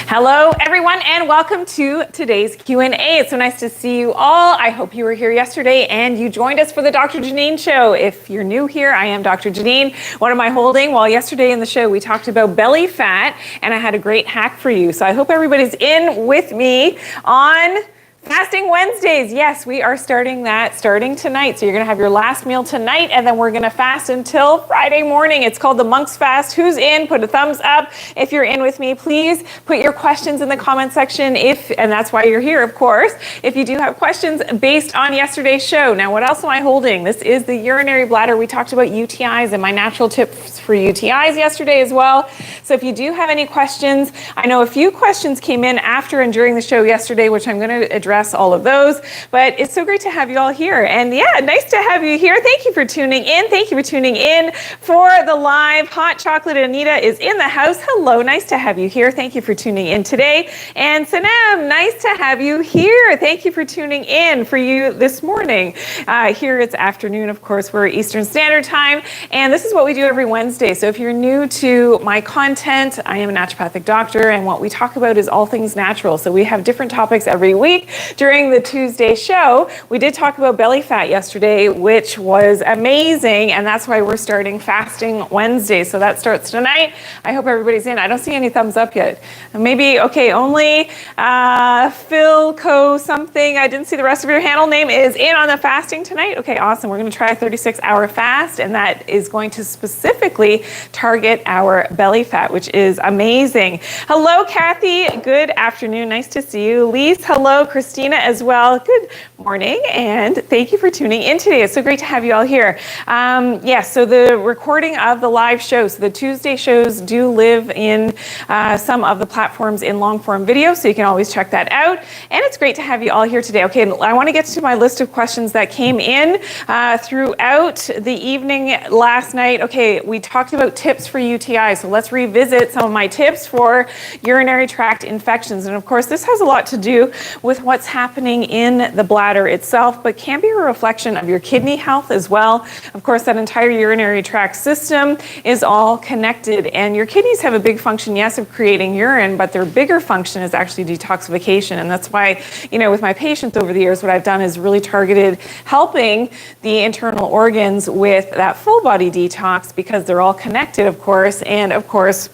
Hello, everyone, and welcome to today's Q&A. It's so nice to see you all. I hope you were here yesterday and you joined us for the Dr. Janine Show. If you're new here, I am Dr. Janine. What am I holding? Well, yesterday in the show, we talked about belly fat, and I had a great hack for you. So I hope everybody's in with me on Fasting Wednesdays. Yes, we are starting tonight. So you're going to have your last meal tonight, and then we're going to fast until Friday morning. It's called the Monk's Fast. Who's in? Put a thumbs up if you're in with me. Please put your questions in the comment section and that's why you're here, of course, if you do have questions based on yesterday's show. Now, what else am I holding? This is the urinary bladder. We talked about UTIs and my natural tips for UTIs yesterday as well. So if you do have any questions, I know a few questions came in after and during the show yesterday, which I'm going to address all of those, but it's so great to have you all here. And yeah, nice to have you here. Thank you for tuning in. Thank you for tuning in for the live. Hot Chocolate Anita is in the house. Hello, nice to have you here. Thank you for tuning in today. And Sanam, nice to have you here. Thank you for tuning in for you this morning. Here it's afternoon, of course, we're Eastern Standard Time, and this is what we do every Wednesday. So if you're new to my content, I am a naturopathic doctor, and what we talk about is all things natural. So we have different topics every week. During the Tuesday show, we did talk about belly fat yesterday, which was amazing, and that's why we're starting Fasting Wednesday. So that starts tonight. I hope everybody's in. I don't see any thumbs up yet. Maybe, okay, only Philco something. I didn't see the rest of your handle name is in on the fasting tonight. Okay, awesome. We're going to try a 36-hour fast, and that is going to specifically target our belly fat, which is amazing. Hello, Kathy. Good afternoon. Nice to see you. Lise, hello. Christina as well. Good morning, and thank you for tuning in today. It's so great to have you all here. Yes, so the recording of the live shows, so the Tuesday shows do live in some of the platforms in long form video, so you can always check that out. And it's great to have you all here today. Okay, I want to get to my list of questions that came in throughout the evening last night. Okay, we talked about tips for UTI, so let's revisit some of my tips for urinary tract infections. And of course, this has a lot to do with what's happening in the bladder itself, but can be a reflection of your kidney health as well. Of course, that entire urinary tract system is all connected, and your kidneys have a big function, yes, of creating urine, but their bigger function is actually detoxification. And that's why, you know, with my patients over the years, what I've done is really targeted helping the internal organs with that full body detox, because they're all connected, of course, and of course,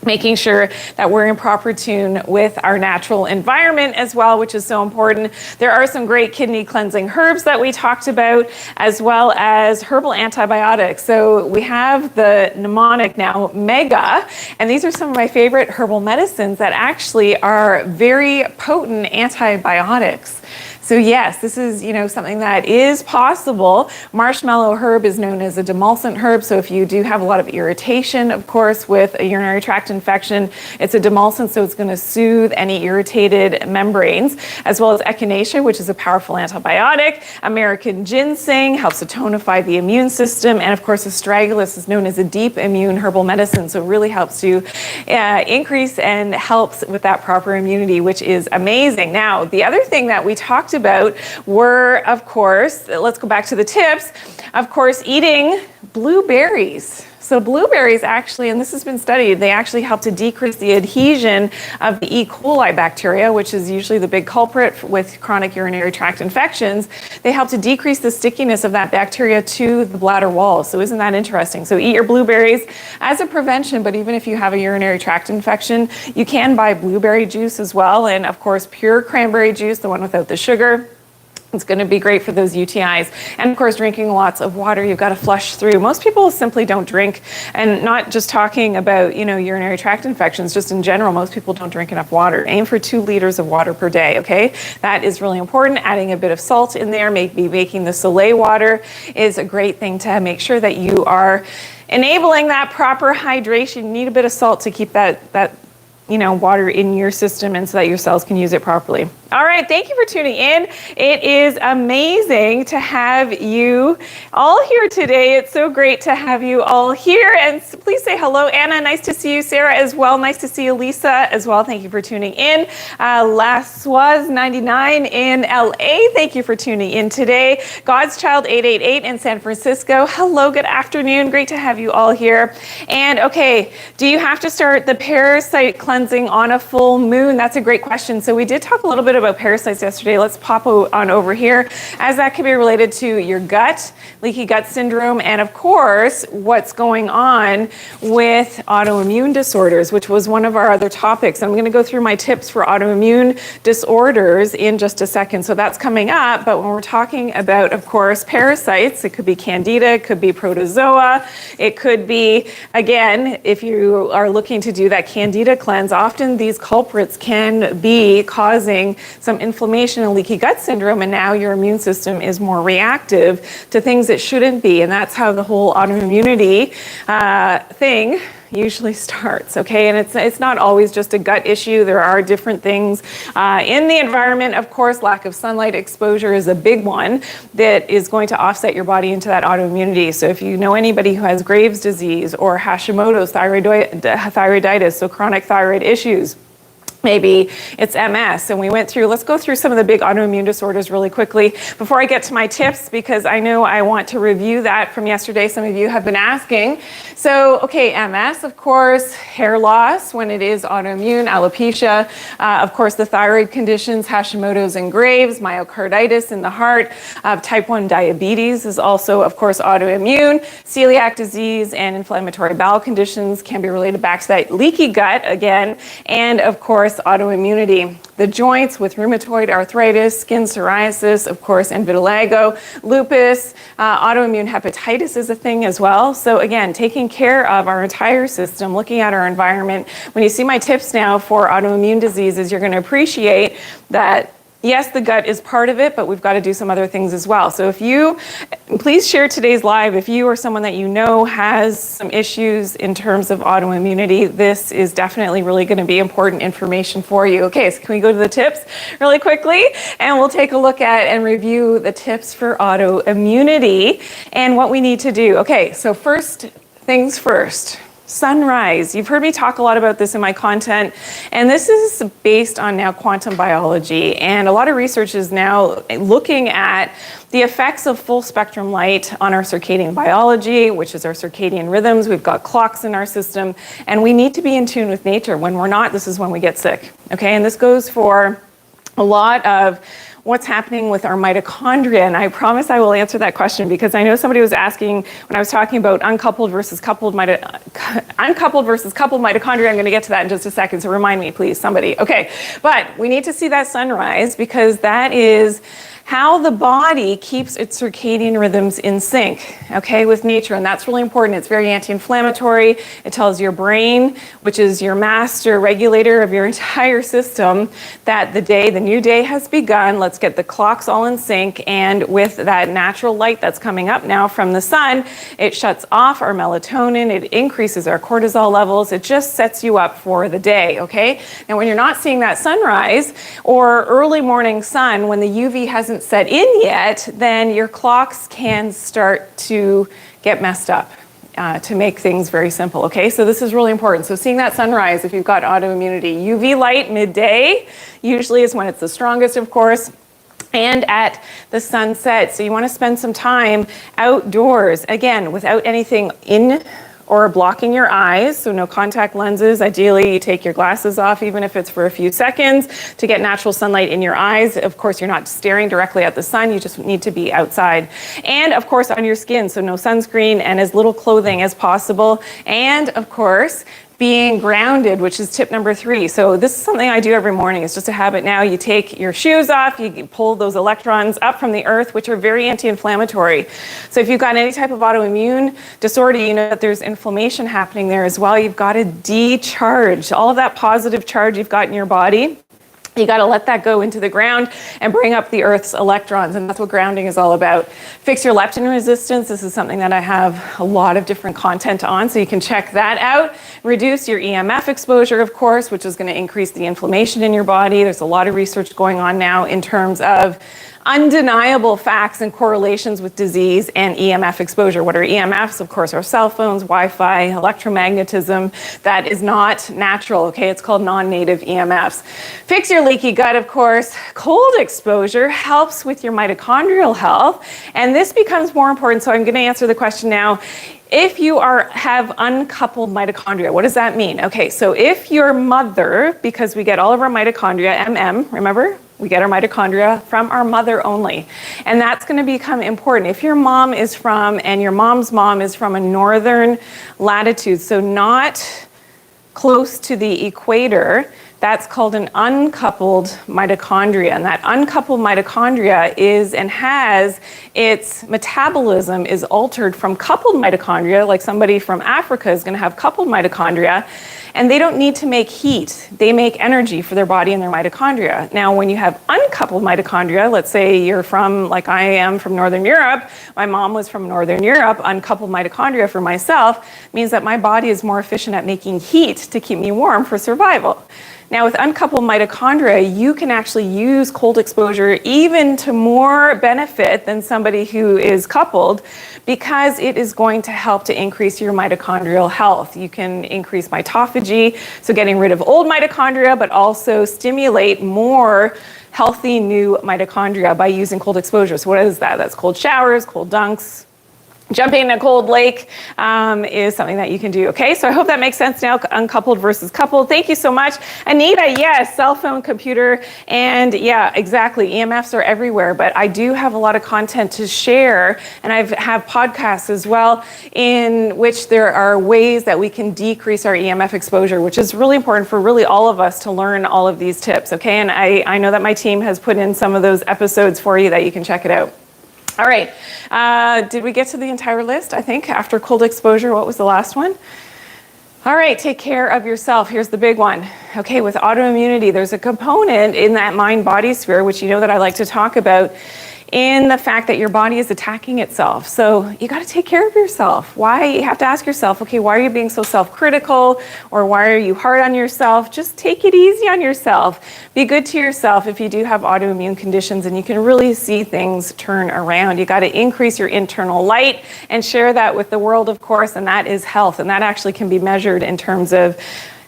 making sure that we're in proper tune with our natural environment as well, which is so important. There are some great kidney cleansing herbs that we talked about, as well as herbal antibiotics. So we have the mnemonic now, Mega, and these are some of my favorite herbal medicines that actually are very potent antibiotics. So yes, this is, you know, something that is possible. Marshmallow herb is known as a demulcent herb. So if you do have a lot of irritation, of course, with a urinary tract infection, it's a demulcent, so it's going to soothe any irritated membranes, as well as echinacea, which is a powerful antibiotic. American ginseng helps to tonify the immune system. And of course, astragalus is known as a deep immune herbal medicine. So it really helps to increase and helps with that proper immunity, which is amazing. Now, the other thing that we talked about were, of course, let's go back to the tips, of course, eating blueberries. So blueberries actually, and this has been studied, they actually help to decrease the adhesion of the E. coli bacteria, which is usually the big culprit with chronic urinary tract infections. They help to decrease the stickiness of that bacteria to the bladder wall. So isn't that interesting? So eat your blueberries as a prevention, but even if you have a urinary tract infection, you can buy blueberry juice as well. And of course, pure cranberry juice, the one without the sugar. It's going to be great for those UTIs. And of course, drinking lots of water, you've got to flush through. Most people simply don't drink, and not just talking about, you know, urinary tract infections, just in general, most people don't drink enough water. Aim for 2 liters of water per day, okay? That is really important. Adding a bit of salt in there, maybe making the Soleil water is a great thing to make sure that you are enabling that proper hydration. You need a bit of salt to keep that you know, water in your system, and so that your cells can use it properly. All right, thank you for tuning in. It is amazing to have you all here today. It's so great to have you all here. And please say hello, Anna. Nice to see you. Sarah as well. Nice to see you, Lisa, as well. Thank you for tuning in. Laswas 99 in LA. Thank you for tuning in today. God's Child 888 in San Francisco. Hello, good afternoon. Great to have you all here. And okay, do you have to start the parasite cleansing on a full moon? That's a great question. So we did talk a little bit about parasites yesterday. Let's pop on over here, as that can be related to your gut, leaky gut syndrome, and of course, what's going on with autoimmune disorders, which was one of our other topics. I'm going to go through my tips for autoimmune disorders in just a second. So that's coming up. But when we're talking about, of course, parasites, it could be candida, it could be protozoa, it could be, again, if you are looking to do that candida cleanse, often these culprits can be causing some inflammation and leaky gut syndrome, and now your immune system is more reactive to things it shouldn't be. And that's how the whole autoimmunity thing usually starts, okay? And it's not always just a gut issue. There are different things in the environment. Of course, lack of sunlight exposure is a big one that is going to offset your body into that autoimmunity. So if you know anybody who has Graves' disease or Hashimoto's thyroiditis, so chronic thyroid issues, maybe it's MS. And we went through, let's go through some of the big autoimmune disorders really quickly before I get to my tips, because I know I want to review that from yesterday. Some of you have been asking. So, okay, MS, of course, hair loss when it is autoimmune, alopecia, of course, the thyroid conditions, Hashimoto's and Graves, myocarditis in the heart, type 1 diabetes is also, of course, autoimmune, celiac disease and inflammatory bowel conditions can be related back to that leaky gut again, and of course, autoimmunity. The joints with rheumatoid arthritis, skin psoriasis, of course, and vitiligo, lupus, autoimmune hepatitis is a thing as well. So again, taking care of our entire system, looking at our environment. When you see my tips now for autoimmune diseases, you're going to appreciate that yes, the gut is part of it, but we've got to do some other things as well. So if you, please share today's live, if you or someone that you know has some issues in terms of autoimmunity, this is definitely really going to be important information for you. Okay, so can we go to the tips really quickly? And we'll take a look at and review the tips for autoimmunity and what we need to do. Okay, so first things first. Sunrise. You've heard me talk a lot about this in my content, and this is based on now quantum biology, and a lot of research is now looking at the effects of full spectrum light on our circadian biology, which is our circadian rhythms. We've got clocks in our system, and we need to be in tune with nature. When we're not, this is when we get sick. Okay, and this goes for a lot of what's happening with our mitochondria, and I promise I will answer that question, because I know somebody was asking when I was talking about uncoupled versus coupled mitochondria. I'm going to get to that in just a second, so remind me, please, somebody. Okay, but we need to see that sunrise, because that is how the body keeps its circadian rhythms in sync, okay, with nature. And that's really important. It's very anti-inflammatory. It tells your brain, which is your master regulator of your entire system, that the new day has begun. Let's get the clocks all in sync. And with that natural light that's coming up now from the sun, it shuts off our melatonin. It increases our cortisol levels. It just sets you up for the day, okay? Now, when you're not seeing that sunrise or early morning sun, when the UV hasn't set in yet, then your clocks can start to get messed up, to make things very simple, okay? So this is really important. So seeing that sunrise, if you've got autoimmunity, UV light midday usually is when it's the strongest, of course, and at the sunset. So you want to spend some time outdoors, again, without anything in or blocking your eyes, so no contact lenses. Ideally, you take your glasses off, even if it's for a few seconds, to get natural sunlight in your eyes. Of course, you're not staring directly at the sun. You just need to be outside. And of course, on your skin, so no sunscreen and as little clothing as possible. And of course, being grounded, which is tip number 3. So this is something I do every morning. It's just a habit now. You take your shoes off, you pull those electrons up from the earth, which are very anti-inflammatory. So if you've got any type of autoimmune disorder, you know that there's inflammation happening there as well. You've got to decharge all of that positive charge you've got in your body. You got to let that go into the ground and bring up the Earth's electrons, and that's what grounding is all about. Fix your leptin resistance. This is something that I have a lot of different content on, so you can check that out. Reduce your EMF exposure, of course, which is going to increase the inflammation in your body. There's a lot of research going on now in terms of undeniable facts and correlations with disease and EMF exposure. What are EMFs? Of course, our cell phones, Wi-Fi, electromagnetism. That is not natural, okay? It's called non-native EMFs. Fix your leaky gut, of course. Cold exposure helps with your mitochondrial health, and this becomes more important, so I'm going to answer the question now. If you have uncoupled mitochondria, what does that mean? Okay, so if your mother, because we get all of our mitochondria, remember? We get our mitochondria from our mother only. And that's going to become important. If your mom is from, and your mom's mom is from a northern latitude, so not close to the equator, that's called an uncoupled mitochondria. And that uncoupled mitochondria is and has its metabolism is altered from coupled mitochondria, like somebody from Africa is going to have coupled mitochondria, and they don't need to make heat. They make energy for their body and their mitochondria. Now, when you have uncoupled mitochondria, let's say you're from, like I am, from Northern Europe, my mom was from Northern Europe, uncoupled mitochondria for myself means that my body is more efficient at making heat to keep me warm for survival. Now, with uncoupled mitochondria, you can actually use cold exposure even to more benefit than somebody who is coupled, because it is going to help to increase your mitochondrial health. You can increase mitophagy, so getting rid of old mitochondria, but also stimulate more healthy new mitochondria by using cold exposure. So what is that? That's cold showers, cold dunks. Jumping in a cold lake is something that you can do, okay? So I hope that makes sense now, uncoupled versus coupled. Thank you so much. Anita, yes, cell phone, computer, and yeah, exactly. EMFs are everywhere, but I do have a lot of content to share, and I have podcasts as well in which there are ways that we can decrease our EMF exposure, which is really important for really all of us to learn all of these tips, okay? And I know that my team has put in some of those episodes for you that you can check it out. All right, did we get to the entire list? I think after cold exposure, what was the last one? All right, take care of yourself. Here's the big one. Okay, with autoimmunity, there's a component in that mind-body sphere, which you know that I like to talk about, in the fact that your body is attacking itself. So you got to take care of yourself. Why? You have to ask yourself, okay, why are you being so self-critical, or why are you hard on yourself? Just take it easy on yourself. Be good to yourself if you do have autoimmune conditions, and you can really see things turn around. You got to increase your internal light and share that with the world, of course, and that is health. And that actually can be measured in terms of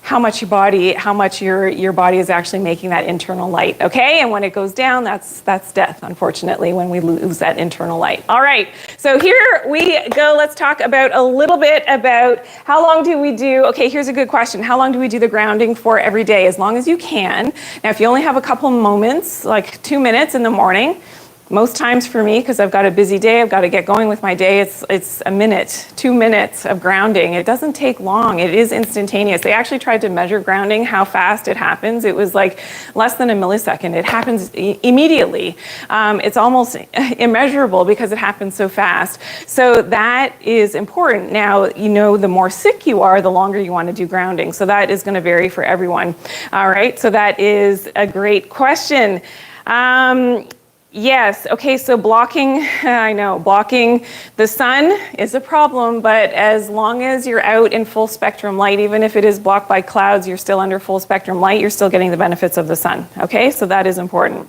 how much your body is actually making that internal light, okay? And when it goes down, that's death, unfortunately, when we lose that internal light. All right, so here we go. Let's talk about a little bit about how long do we do, okay, here's a good question. How long do we do the grounding for every day? As long as you can. Now, if you only have a couple moments, like 2 minutes in the morning, most times for me, because I've got a busy day, I've got to get going with my day, it's a minute, 2 minutes of grounding. It doesn't take long. It is instantaneous. They actually tried to measure grounding, how fast it happens. It was like less than a millisecond. It happens immediately. It's almost immeasurable because it happens so fast. So that is important. Now, you know, the more sick you are, the longer you want to do grounding. So that is going to vary for everyone. All right, so that is a great question. Yes, okay, so blocking the sun is a problem, but as long as you're out in full spectrum light, even if it is blocked by clouds, you're still under full spectrum light, you're still getting the benefits of the sun, okay? So that is important.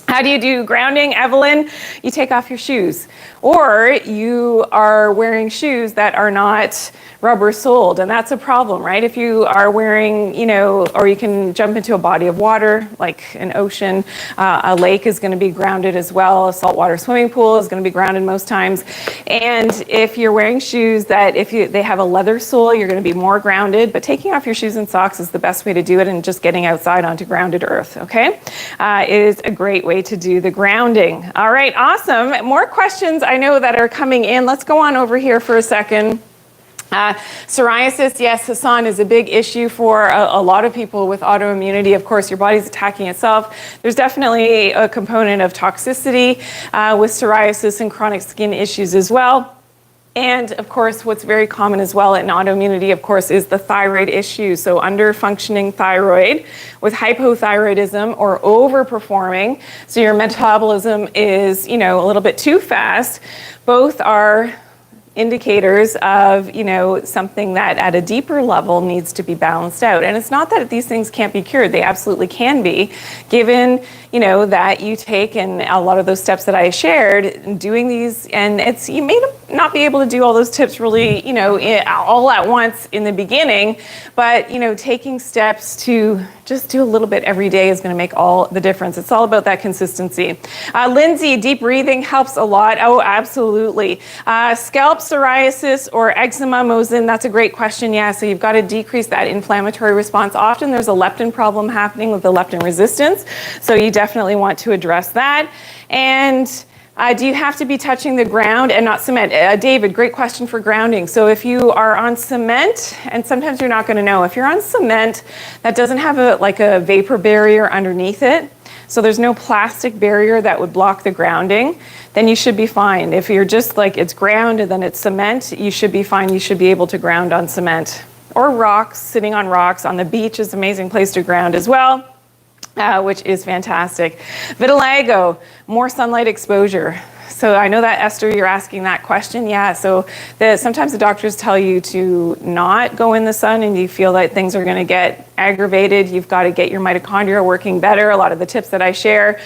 How do you do grounding, Evelyn? You take off your shoes, or you are wearing shoes that are not rubber soled, and that's a problem, right? If you are wearing, or you can jump into a body of water, like an ocean, a lake is going to be grounded as well, a saltwater swimming pool is going to be grounded most times, and if you're wearing shoes that they have a leather sole, you're going to be more grounded, but taking off your shoes and socks is the best way to do it, and just getting outside onto grounded earth, okay? Is a great way to do the grounding. All right, awesome. More questions I know that are coming in. Let's go on over here for a second. Psoriasis, yes, Hassan, is a big issue for a lot of people with autoimmunity. Of course, your body's attacking itself. There's definitely a component of toxicity with psoriasis and chronic skin issues as well. And of course, what's very common as well in autoimmunity, of course, is the thyroid issue. So under-functioning thyroid with hypothyroidism or overperforming. So your metabolism is, a little bit too fast. Both are indicators of, you know, something that at a deeper level needs to be balanced out. And it's not that these things can't be cured. They absolutely can be, given, you know, that you take and a lot of those steps that I shared, doing these, and it's, you may not be able to do all those tips really, you know, all at once in the beginning, but, you know, taking steps to just do a little bit every day is going to make all the difference. It's all about that consistency. Lindsay, deep breathing helps a lot. Oh, absolutely. Scalp psoriasis or eczema, Mosin, that's a great question. Yeah, so you've got to decrease that inflammatory response. Often there's a leptin problem happening with the leptin resistance, so you definitely want to address that. And do you have to be touching the ground and not cement? David, great question for grounding. So if you are on cement, and sometimes you're not going to know, if you're on cement that doesn't have a vapor barrier underneath it, so there's no plastic barrier that would block the grounding, then you should be fine. If you're just like it's ground and then it's cement, you should be fine. You should be able to ground on cement. Or rocks, sitting on rocks on the beach is an amazing place to ground as well. Which is fantastic. Vitiligo, more sunlight exposure. So I know that, Esther, you're asking that question. Yeah, so sometimes the doctors tell you to not go in the sun and you feel that things are going to get aggravated. You've got to get your mitochondria working better. A lot of the tips that I share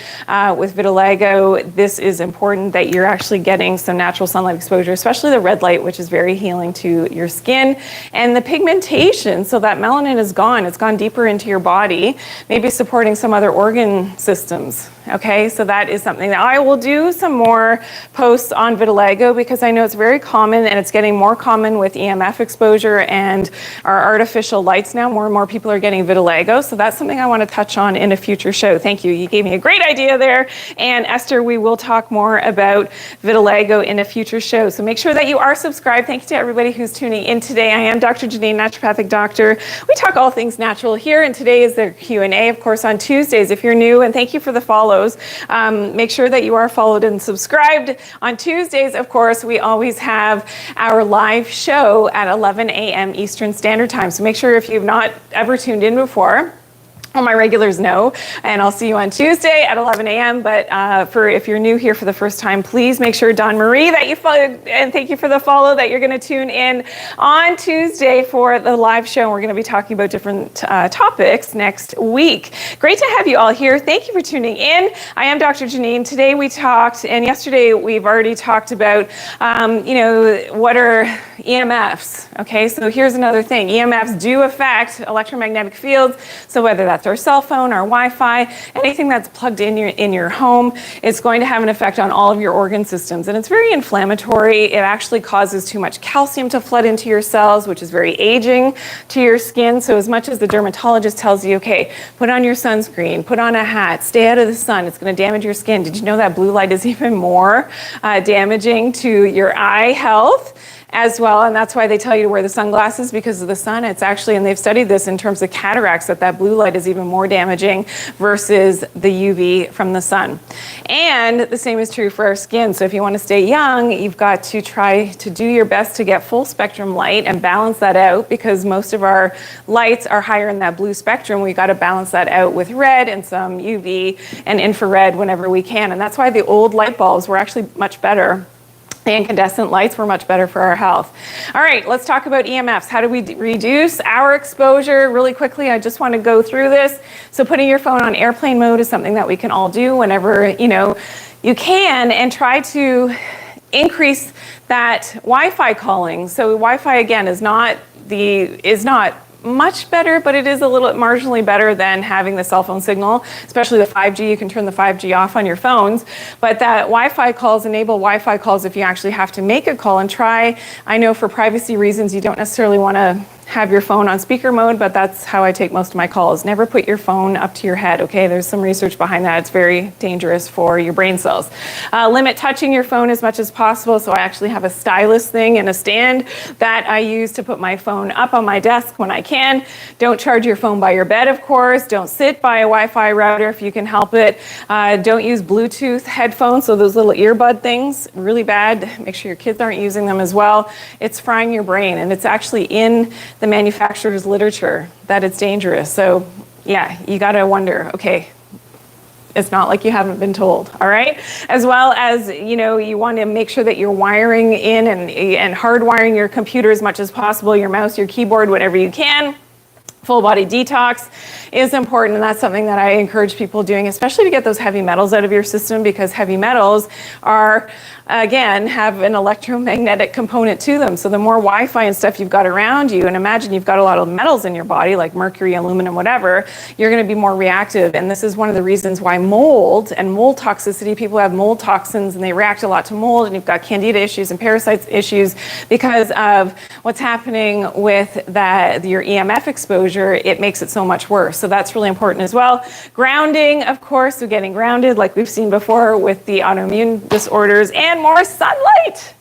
with vitiligo, this is important that you're actually getting some natural sunlight exposure, especially the red light, which is very healing to your skin. And the pigmentation, so that melanin is gone. It's gone deeper into your body, maybe supporting some other organ systems. Okay, so that is something that I will do some more posts on vitiligo because I know it's very common and it's getting more common with EMF exposure and our artificial lights now. More and more people are getting vitiligo, so that's something I want to touch on in a future show. Thank you. You gave me a great idea there. And Esther, we will talk more about vitiligo in a future show. So make sure that you are subscribed. Thank you to everybody who's tuning in today. I am Dr. Janine, naturopathic doctor. We talk all things natural here, and today is the Q&A, of course, on Tuesdays. If you're new, and thank you for the follows. Make sure that you are followed and subscribed. On Tuesdays, of course, we always have our live show at 11 a.m. Eastern Standard Time. So make sure if you've not ever tuned in before, all my regulars know, and I'll see you on Tuesday at 11 a.m. But if you're new here for the first time, please make sure, Dawn Marie, that you follow, and thank you for the follow, that you're going to tune in on Tuesday for the live show. We're going to be talking about different topics next week. Great to have you all here. Thank you for tuning in. I am Dr. Janine. Today we talked, and yesterday we've already talked about, what are EMFs? Okay, so here's another thing. EMFs do affect electromagnetic fields. So whether that's our cell phone, our Wi-Fi, anything that's plugged in your home, it's going to have an effect on all of your organ systems. And it's very inflammatory. It actually causes too much calcium to flood into your cells, which is very aging to your skin. So as much as the dermatologist tells you, okay, put on your sunscreen, put on a hat, stay out of the sun, it's going to damage your skin. Did you know that blue light is even more damaging to your eye health as well? And that's why they tell you to wear the sunglasses, because of the sun. It's actually, and they've studied this in terms of cataracts, that blue light is even more damaging versus the UV from the sun. And the same is true for our skin. So if you want to stay young, you've got to try to do your best to get full spectrum light and balance that out, because most of our lights are higher in that blue spectrum. We've got to balance that out with red and some UV and infrared whenever we can. And that's why the old light bulbs were actually much better. The incandescent lights were much better for our health. All right, let's talk about EMFs. How do we reduce our exposure? Really quickly, I just want to go through this. So putting your phone on airplane mode is something that we can all do whenever, you can, and try to increase that Wi-Fi calling. So Wi-Fi, again, is not much better, but it is a little marginally better than having the cell phone signal, especially the 5G. You can turn the 5G off on your phones, but that Wi-Fi calls, enable Wi-Fi calls if you actually have to make a call, and try, I know for privacy reasons, you don't necessarily want to have your phone on speaker mode, but that's how I take most of my calls. Never put your phone up to your head, okay? There's some research behind that. It's very dangerous for your brain cells. Limit touching your phone as much as possible. So I actually have a stylus thing and a stand that I use to put my phone up on my desk when I can. Don't charge your phone by your bed, of course. Don't sit by a Wi-Fi router if you can help it. Don't use Bluetooth headphones, so those little earbud things, really bad. Make sure your kids aren't using them as well. It's frying your brain, and it's actually in the manufacturer's literature that it's dangerous. So yeah, you got to wonder, okay, It's not like you haven't been told, all right? As well as, you want to make sure that you're wiring in and hardwiring your computer as much as possible, your mouse, your keyboard, whatever you can. Full body detox is important, and that's something that I encourage people doing, especially to get those heavy metals out of your system, because heavy metals are, again, have an electromagnetic component to them. So the more Wi-Fi and stuff you've got around you, and imagine you've got a lot of metals in your body, like mercury, aluminum, whatever, you're going to be more reactive. And this is one of the reasons why mold and mold toxicity, people have mold toxins and they react a lot to mold, and you've got candida issues and parasites issues because of what's happening with your EMF exposure. It makes it so much worse. So that's really important as well. Grounding, of course, so getting grounded like we've seen before with the autoimmune disorders, and more sunlight.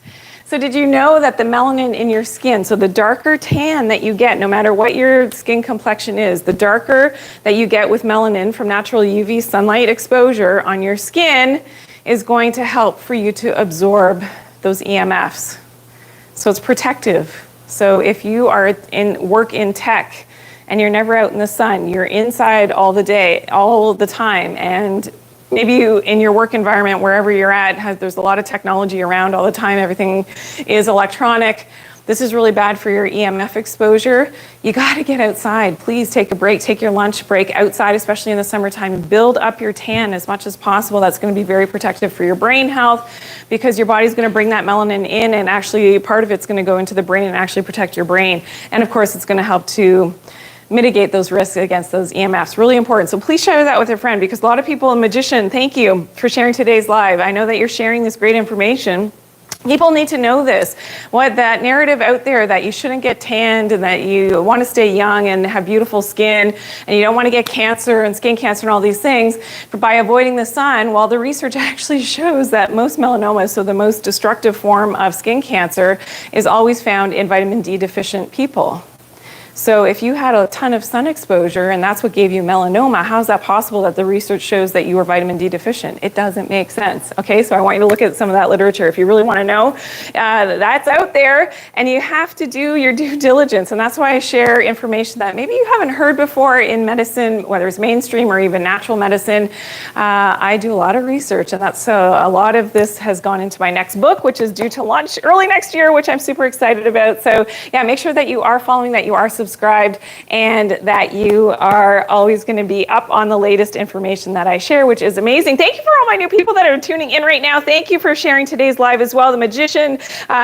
So did you know that the melanin in your skin, so the darker tan that you get, no matter what your skin complexion is, the darker that you get with melanin from natural UV sunlight exposure on your skin is going to help for you to absorb those EMFs. So it's protective. So if you are work in tech and you're never out in the sun, you're inside all the day, all the time, and maybe you, in your work environment, wherever you're at, there's a lot of technology around all the time, everything is electronic. This is really bad for your EMF exposure. You gotta get outside. Please take a break, take your lunch break outside, especially in the summertime. Build up your tan as much as possible. That's gonna be very protective for your brain health, because your body's gonna bring that melanin in, and actually part of it's gonna go into the brain and actually protect your brain. And of course, it's gonna help to mitigate those risks against those EMFs. Really important. So please share that with a friend, because a lot of people, Magician, thank you for sharing today's live. I know that you're sharing this great information. People need to know this. What that narrative out there that you shouldn't get tanned and that you want to stay young and have beautiful skin and you don't want to get cancer and skin cancer and all these things by avoiding the sun, well, the research actually shows that most melanomas, so the most destructive form of skin cancer, is always found in vitamin D deficient people. So if you had a ton of sun exposure and that's what gave you melanoma, how is that possible that the research shows that you are vitamin D deficient? It doesn't make sense. Okay, so I want you to look at some of that literature if you really want to know. That's out there, and you have to do your due diligence. And that's why I share information that maybe you haven't heard before in medicine, whether it's mainstream or even natural medicine. I do a lot of research, and that's a lot of this has gone into my next book, which is due to launch early next year, which I'm super excited about. So yeah, make sure that you are following, that you are subscribed, and that you are always going to be up on the latest information that I share, which is amazing. Thank you for all my new people that are tuning in right now. Thank you for sharing today's live as well. The Magician,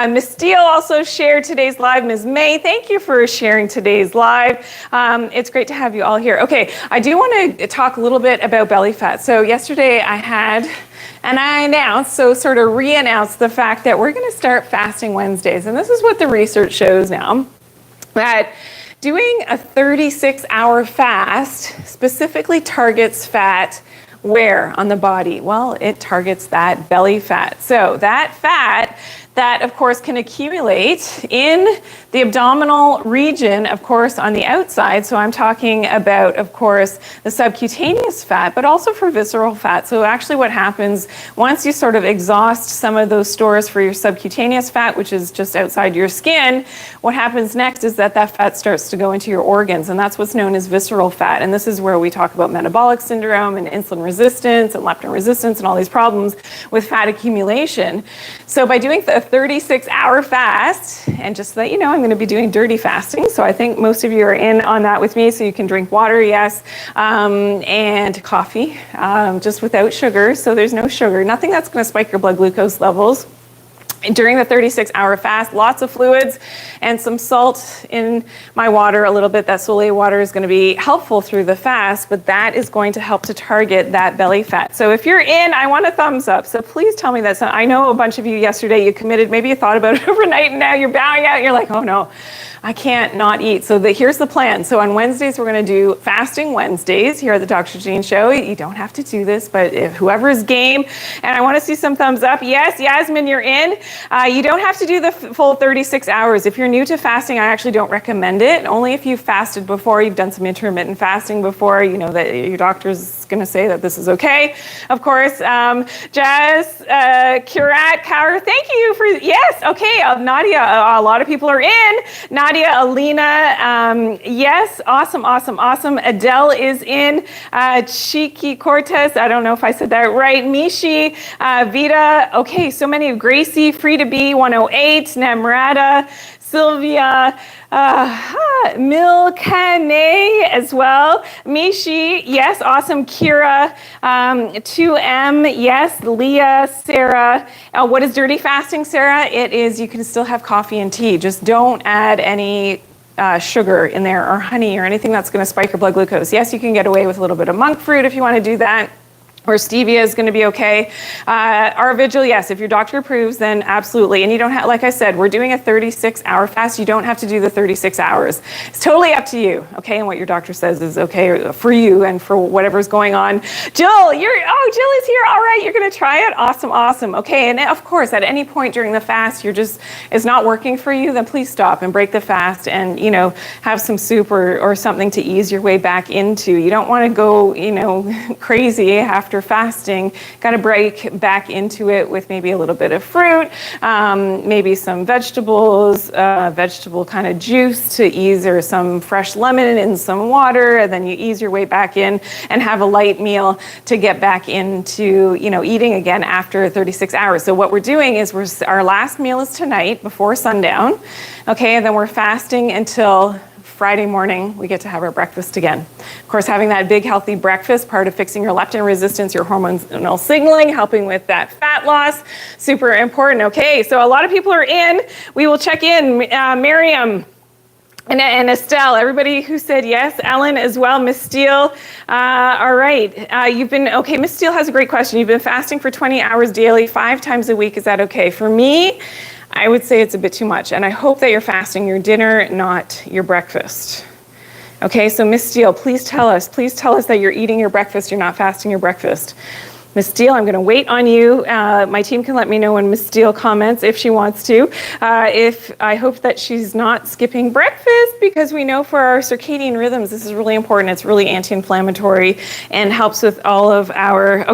Miss Steele also shared today's live. Ms. May, thank you for sharing today's live. It's great to have you all here. Okay, I do want to talk a little bit about belly fat. So yesterday I had, and I announced, so sort of re-announced the fact that we're going to start fasting Wednesdays. And this is what the research shows now, that doing a 36-hour fast specifically targets fat where on the body? Well, it targets that belly fat. So that fat that, of course, can accumulate in the abdominal region, of course, on the outside. So I'm talking about, of course, the subcutaneous fat, but also for visceral fat. So actually what happens once you sort of exhaust some of those stores for your subcutaneous fat, which is just outside your skin, what happens next is that that fat starts to go into your organs, and that's what's known as visceral fat. And this is where we talk about metabolic syndrome and insulin resistance and leptin resistance and all these problems with fat accumulation. So by doing the 36-hour fast, and just so that you know, I'm going to be doing dirty fasting, so I think most of you are in on that with me. So you can drink water, yes, and coffee, just without sugar. So there's no sugar, nothing that's going to spike your blood glucose levels. During the 36-hour fast, lots of fluids and some salt in my water, a little bit. That Soleil water is going to be helpful through the fast, but that is going to help to target that belly fat. So if you're in, I want a thumbs up. So please tell me that. So I know a bunch of you yesterday, you committed, maybe you thought about it overnight, and now you're bowing out and you're like, oh no, I can't not eat. So here's the plan. So on Wednesdays, we're going to do fasting Wednesdays here at the Dr. Janine Show. You don't have to do this, but if whoever is game, and I want to see some thumbs up. Yes, Yasmin, you're in. You don't have to do the full 36 hours. If you're new to fasting, I actually don't recommend it. Only if you've fasted before, you've done some intermittent fasting before, you know that your doctor's just going to say that this is okay. Of course, Jazz, Kirat, Kaur, thank you for, yes, okay, Nadia, a lot of people are in. Nadia, Alina, yes, awesome. Adele is in. Chiki Cortez, I don't know if I said that right. Mishi, Vita, okay, so many. Gracie, Free to Be 108, Namrata, Sylvia, Milkane as well. Mishi, yes, awesome. Kira, 2M, yes. Leah, Sarah. What is dirty fasting, Sarah? It is you can still have coffee and tea. Just don't add any sugar in there or honey or anything that's going to spike your blood glucose. Yes, you can get away with a little bit of monk fruit if you want to do that. Or stevia is going to be okay. Our vigil, yes, if your doctor approves, then absolutely. And you don't have, like I said, we're doing a 36-hour fast. You don't have to do the 36 hours. It's totally up to you, okay? And what your doctor says is okay for you and for whatever's going on. Jill, Jill is here. All right, you're going to try it. Awesome. Okay, and of course, at any point during the fast, it's not working for you, then please stop and break the fast and, have some soup or something to ease your way back into. You don't want to go, crazy after fasting. Got to break back into it with maybe a little bit of fruit, maybe some vegetables, vegetable kind of juice to ease, or some fresh lemon and some water, and then you ease your way back in and have a light meal to get back into, eating again after 36 hours. So what we're doing is our last meal is tonight before sundown, okay, and then we're fasting until Friday morning, we get to have our breakfast again. Of course, having that big healthy breakfast, part of fixing your leptin resistance, your hormonal signaling, helping with that fat loss, super important. Okay, so a lot of people are in. We will check in. Miriam and Estelle, everybody who said yes, Ellen as well, Miss Steele. All right, Miss Steele has a great question. You've been fasting for 20 hours daily, 5 times a week. Is that okay? For me, I would say it's a bit too much, and I hope that you're fasting your dinner, not your breakfast. Okay, so Miss Steele, please tell us that you're eating your breakfast, you're not fasting your breakfast. Miss Steele, I'm going to wait on you. My team can let me know when Miss Steele comments if she wants to. I hope that she's not skipping breakfast, because we know for our circadian rhythms, this is really important. It's really anti-inflammatory and helps with all of our,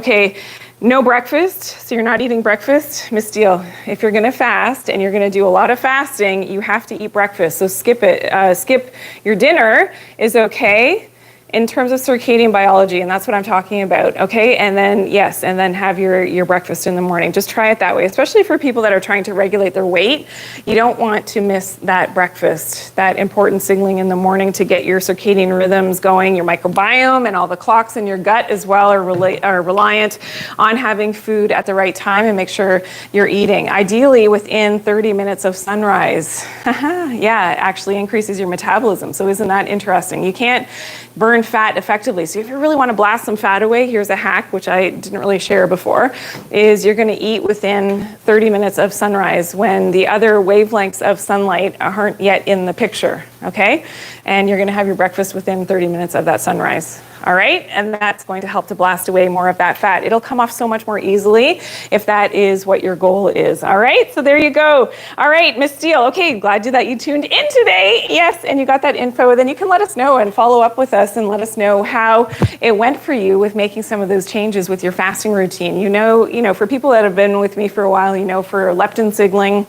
no breakfast, so you're not eating breakfast. Miss Steele, if you're gonna fast and you're gonna do a lot of fasting, you have to eat breakfast, so skip it. Skip your dinner is okay in terms of circadian biology, and that's what I'm talking about, okay? And then, yes, and then have your breakfast in the morning. Just try it that way, especially for people that are trying to regulate their weight. You don't want to miss that breakfast, that important signaling in the morning to get your circadian rhythms going. Your microbiome and all the clocks in your gut as well are reliant on having food at the right time, and make sure you're eating. Ideally within 30 minutes of sunrise. Yeah, it actually increases your metabolism, so isn't that interesting? You can't burn fat effectively. So if you really want to blast some fat away, here's a hack, which I didn't really share before, is you're going to eat within 30 minutes of sunrise when the other wavelengths of sunlight aren't yet in the picture, okay? And you're going to have your breakfast within 30 minutes of that sunrise. All right, and that's going to help to blast away more of that fat. It'll come off so much more easily if that is what your goal is. All right, so there you go. All right, Miss Steele, okay, glad that you tuned in today. Yes, and you got that info. Then you can let us know and follow up with us and let us know how it went for you with making some of those changes with your fasting routine. You know, for people that have been with me for a while, for leptin signaling,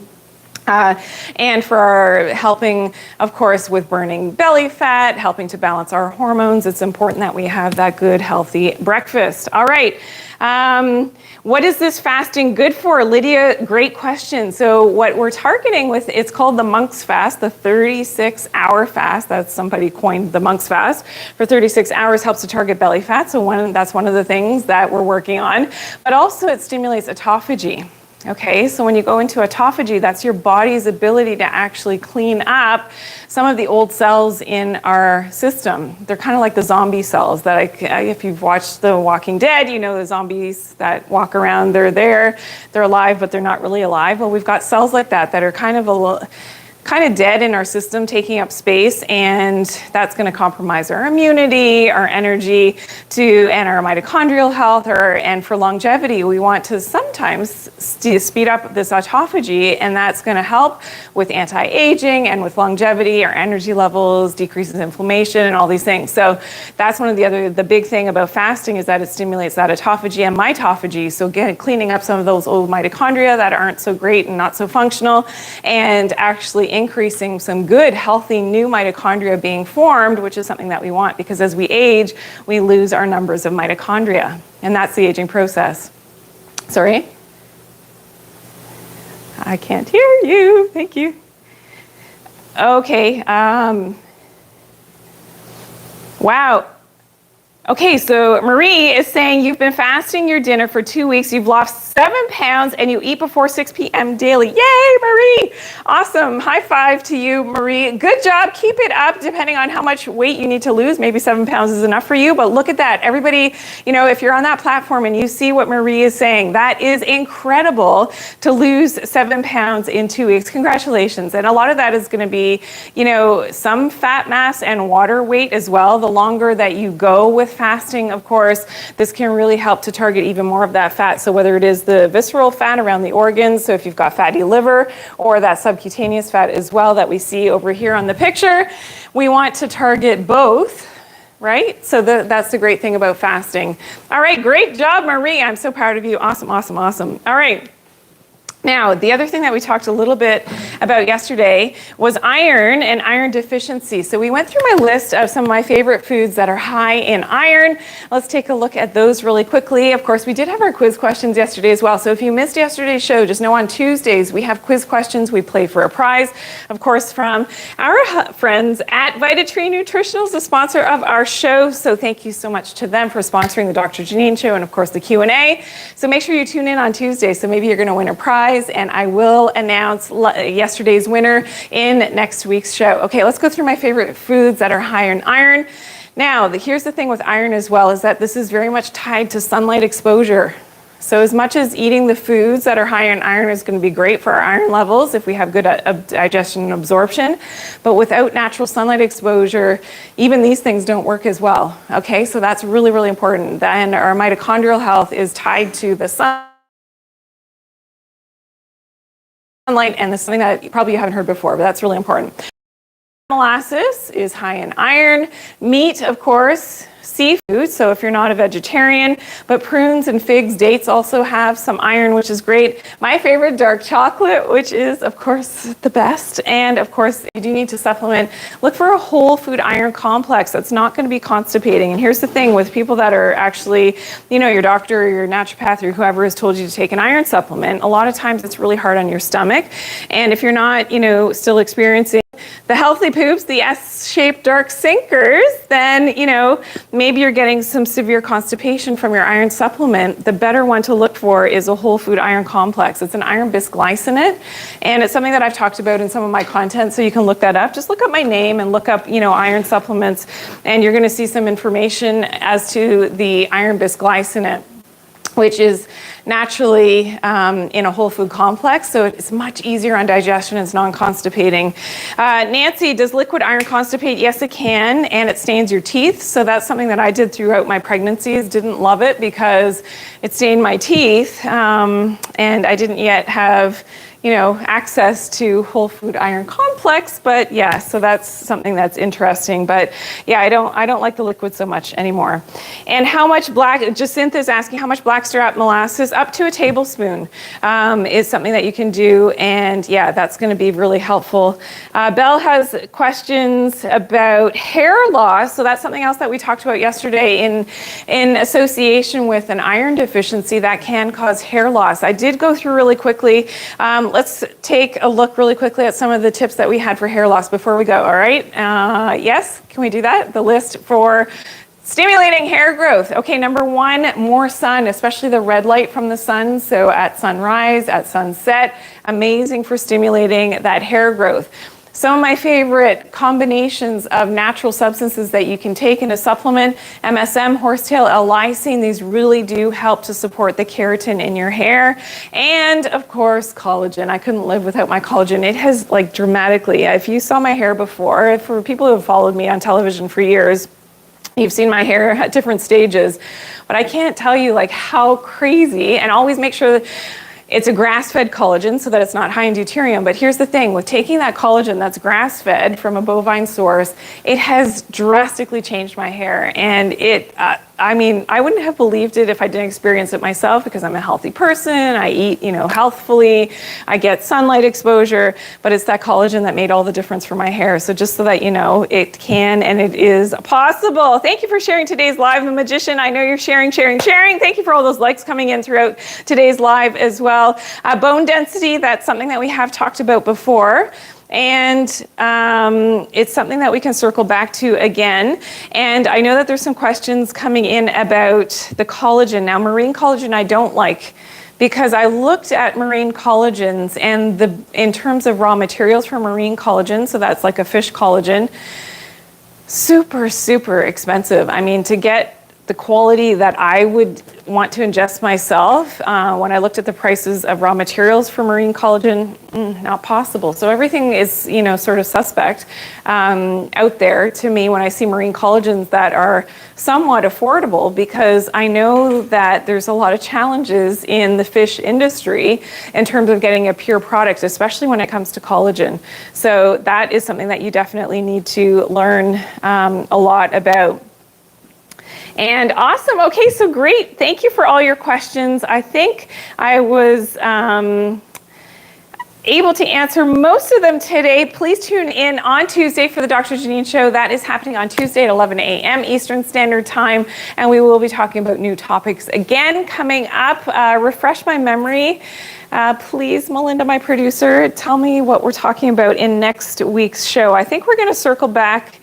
and for helping, of course, with burning belly fat, helping to balance our hormones, it's important that we have that good, healthy breakfast. All right. What is this fasting good for? Lydia, great question. So what we're targeting with, it's called the monk's fast, the 36-hour fast. That's somebody coined the monk's fast. For 36 hours helps to target belly fat. So that's one of the things that we're working on. But also it stimulates autophagy. Okay, so when you go into autophagy, that's your body's ability to actually clean up some of the old cells in our system. They're kind of like the zombie cells that if you've watched The Walking Dead, you know the zombies that walk around, they're alive, but they're not really alive. Well, we've got cells like that are kind of kind of dead in our system, taking up space, and that's going to compromise our immunity, our energy, and our mitochondrial health, and for longevity, we want to sometimes speed up this autophagy, and that's going to help with anti-aging and with longevity, our energy levels, decreases inflammation, and all these things. So that's one of the big thing about fasting is that it stimulates that autophagy and mitophagy. So cleaning up some of those old mitochondria that aren't so great and not so functional, and actually increasing some good, healthy new mitochondria being formed, which is something that we want, because as we age, we lose our numbers of mitochondria, and that's the aging process. Sorry? I can't hear you. Thank you. Okay. Wow. Okay, so Marie is saying you've been fasting your dinner for 2 weeks, you've lost 7 pounds, and you eat before 6 p.m. daily. Yay, Marie! Awesome. High five to you, Marie. Good job. Keep it up, depending on how much weight you need to lose. Maybe 7 pounds is enough for you, but look at that. Everybody, if you're on that platform and you see what Marie is saying, that is incredible to lose 7 pounds in 2 weeks. Congratulations. And a lot of that is going to be, some fat mass and water weight as well. The longer that you go with fasting, of course, this can really help to target even more of that fat. So whether it is the visceral fat around the organs, so if you've got fatty liver, or that subcutaneous fat as well that we see over here on the picture, we want to target both, right? So that's the great thing about fasting. All right, great job, Marie. I'm so proud of you. Awesome, awesome, awesome. All right. Now, the other thing that we talked a little bit about yesterday was iron and iron deficiency. So we went through my list of some of my favorite foods that are high in iron. Let's take a look at those really quickly. Of course, we did have our quiz questions yesterday as well. So if you missed yesterday's show, just know on Tuesdays we have quiz questions. We play for a prize, of course, from our friends at VitaTree Nutritionals, the sponsor of our show. So thank you so much to them for sponsoring the Dr. Janine Show and, of course, the Q&A. So make sure you tune in on Tuesday. So maybe you're going to win a prize, and I will announce yesterday's winner in next week's show. Okay, let's go through my favorite foods that are high in iron. Now, here's the thing with iron as well, is that this is very much tied to sunlight exposure. So as much as eating the foods that are high in iron is going to be great for our iron levels if we have good digestion and absorption, but without natural sunlight exposure, even these things don't work as well. Okay, so that's really, really important. Then our mitochondrial health is tied to the sunlight, and this is something that probably you haven't heard before, but that's really important. Molasses is high in iron. Meat, of course. Seafood, so if you're not a vegetarian, but prunes and figs, dates also have some iron, which is great. My favorite, dark chocolate, which is, of course, the best. And, of course, you do need to supplement. Look for a whole food iron complex that's not going to be constipating. And here's the thing with people that are actually, your doctor or your naturopath or whoever has told you to take an iron supplement, a lot of times it's really hard on your stomach. And if you're not, still experiencing the healthy poops, the S-shaped dark sinkers, then, maybe you're getting some severe constipation from your iron supplement. The better one to look for is a whole food iron complex. It's an iron bisglycinate, and it's something that I've talked about in some of my content, so you can look that up. Just look up my name and look up, iron supplements, and you're going to see some information as to the iron bisglycinate, which is naturally in a whole food complex, so it's much easier on digestion. It's non-constipating. Nancy, does liquid iron constipate? Yes, it can, and it stains your teeth. So that's something that I did throughout my pregnancies. Didn't love it because it stained my teeth, and I didn't yet have access to whole food iron complex, but yeah, so that's something that's interesting. But yeah, I don't like the liquid so much anymore. And how much Jacintha's asking how much blackstrap molasses, up to a tablespoon, is something that you can do, and yeah, that's going to be really helpful. Belle has questions about hair loss, so that's something else that we talked about yesterday in association with an iron deficiency that can cause hair loss. I did go through really quickly. Let's take a look really quickly at some of the tips that we had for hair loss before we go, all right? Yes, can we do that? The list for stimulating hair growth. Okay, number one, more sun, especially the red light from the sun. So at sunrise, at sunset, amazing for stimulating that hair growth. Some of my favorite combinations of natural substances that you can take in a supplement: MSM, horsetail, L-lysine. These really do help to support the keratin in your hair. And of course, collagen. I couldn't live without my collagen. It has like dramatically, if you saw my hair before, for people who have followed me on television for years, you've seen my hair at different stages, but I can't tell you like how crazy. And always make sure that it's a grass-fed collagen so that it's not high in deuterium. But here's the thing, with taking that collagen that's grass-fed from a bovine source, it has drastically changed my hair. And I mean, I wouldn't have believed it if I didn't experience it myself, because I'm a healthy person. I eat, healthfully. I get sunlight exposure, but it's that collagen that made all the difference for my hair. So just so that you know, it can and it is possible. Thank you for sharing today's live, The Magician. I know you're sharing. Thank you for all those likes coming in throughout today's live as well. Bone density, that's something that we have talked about before. And it's something that we can circle back to again. And I know that there's some questions coming in about the collagen. Now, marine collagen I don't like, because I looked at marine collagens, and in terms of raw materials for marine collagen, so that's like a fish collagen, super, super expensive. I mean, to get the quality that I would want to ingest myself, when I looked at the prices of raw materials for marine collagen, not possible. So everything is, sort of suspect out there to me when I see marine collagens that are somewhat affordable, because I know that there's a lot of challenges in the fish industry in terms of getting a pure product, especially when it comes to collagen. So that is something that you definitely need to learn a lot about. And awesome. Okay, so great. Thank you for all your questions. I think I was able to answer most of them today. Please tune in on Tuesday for the Dr. Janine Show. That is happening on Tuesday at 11 a.m. Eastern Standard Time, and we will be talking about new topics again coming up. Refresh my memory. Please, Melinda, my producer, tell me what we're talking about in next week's show. I think we're going to circle back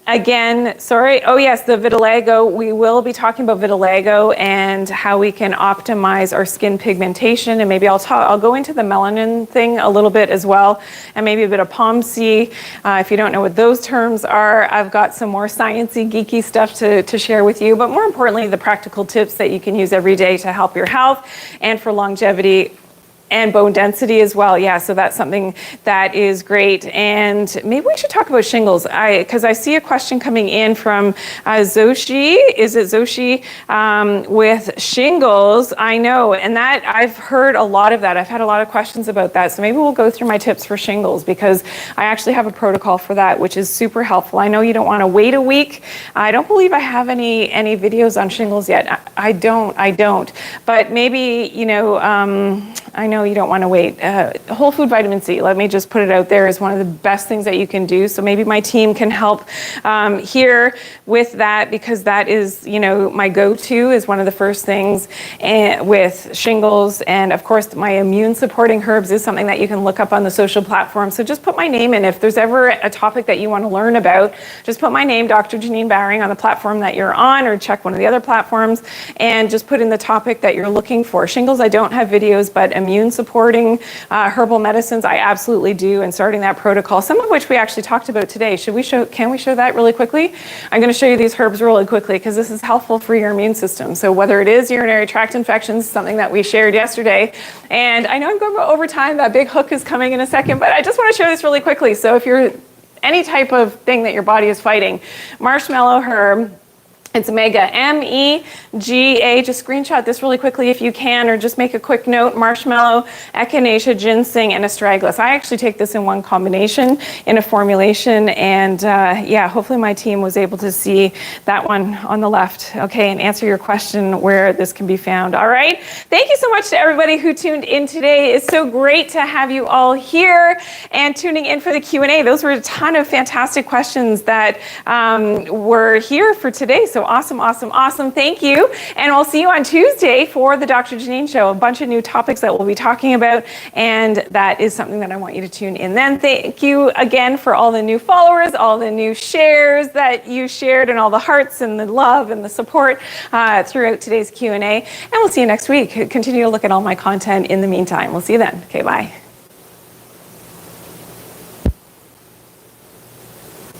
again, sorry. Oh yes, the vitiligo. We will be talking about vitiligo and how we can optimize our skin pigmentation, and maybe I'll go into the melanin thing a little bit as well, and maybe a bit of POMC. If you don't know what those terms are, I've got some more sciencey, geeky stuff to share with you, but more importantly, the practical tips that you can use every day to help your health and for longevity and bone density as well. Yeah, so that's something that is great. And maybe we should talk about shingles, because I see a question coming in from Zoshi. Is it Zoshi? With shingles, I know, and that I've heard a lot of that. I've had a lot of questions about that. So maybe we'll go through my tips for shingles, because I actually have a protocol for that, which is super helpful. I know you don't want to wait a week. I don't believe I have any videos on shingles yet. I don't. But maybe, I know you don't want to wait. Whole food vitamin C, let me just put it out there, is one of the best things that you can do. So maybe my team can help here with that, because that is, my go-to is one of the first things with shingles. And of course, my immune supporting herbs is something that you can look up on the social platform. So just put my name in. If there's ever a topic that you want to learn about, just put my name, Dr. Janine Bowring, on the platform that you're on, or check one of the other platforms and just put in the topic that you're looking for. Shingles, I don't have videos, but immune supporting herbal medicines, I absolutely do, and starting that protocol, some of which we actually talked about today. Can we show that really quickly? I'm going to show you these herbs really quickly, because this is helpful for your immune system. So whether it is urinary tract infections, something that we shared yesterday, and I know I'm going over time, that big hook is coming in a second, but I just want to show this really quickly. So if you're any type of thing that your body is fighting, marshmallow herb, it's Mega, MEGA. Just screenshot this really quickly if you can, or just make a quick note: marshmallow, echinacea, ginseng, and astragalus. I actually take this in one combination in a formulation, and hopefully my team was able to see that one on the left, okay, and answer your question where this can be found. All right, thank you so much to everybody who tuned in today. It's so great to have you all here and tuning in for the Q&A. Those were a ton of fantastic questions that were here for today. So awesome. Thank you. And we'll see you on Tuesday for the Dr. Janine Show. A bunch of new topics that we'll be talking about. And that is something that I want you to tune in. Then thank you again for all the new followers, all the new shares that you shared, and all the hearts and the love and the support throughout today's Q&A. And we'll see you next week. Continue to look at all my content in the meantime. We'll see you then. Okay, bye.